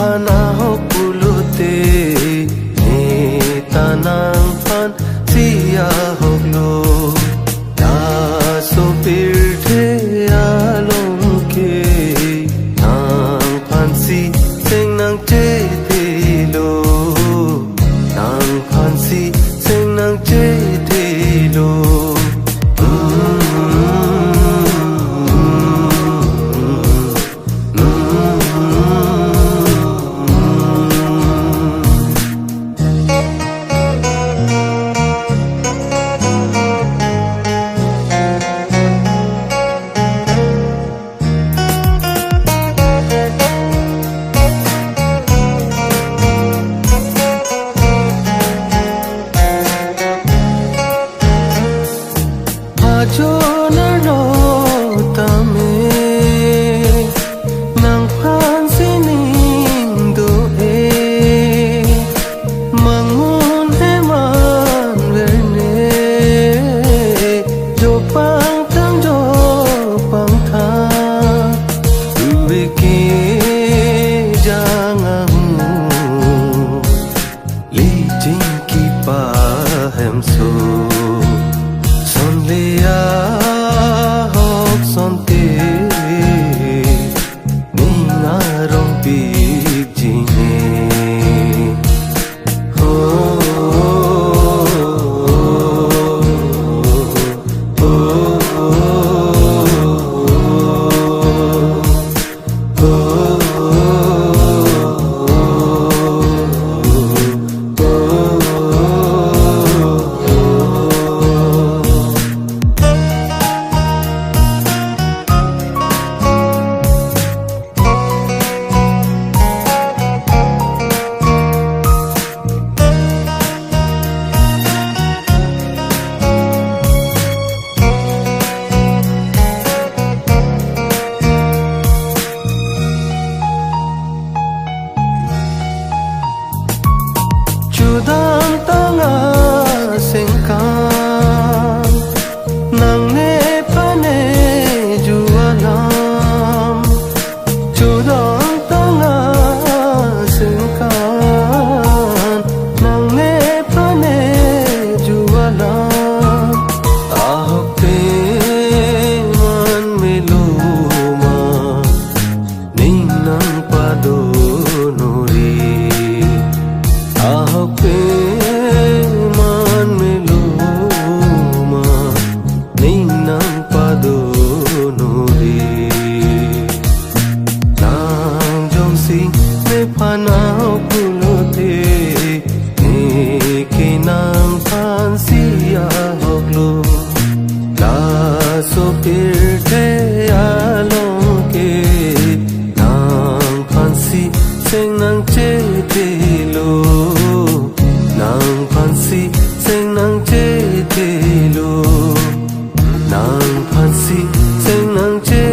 phana hok pulote ne tanang phan siya hok lo da so pirthe along ke nang phan si sing nang che te lo nang phan si sing nang che te lo cho na no tame nang phan sining do e mangun he man verne jo pang tang jo pang tha vike jang li jing ki pa hem so Lia hok son te ni nga rong big jine ho Chudam tanga sengkan nang ne pane jualam Chudam tanga sengkan nang ne pane jualam ahok te man meluma ning nang pado nori ahok man meluma ning nang pado nori nang jong sing me phana pulote ne ke nang phan siya hok lo la so pirthe along ke nang phan si sing nang che te lo nang phan si sing nang che te lo nang phan si sing nang che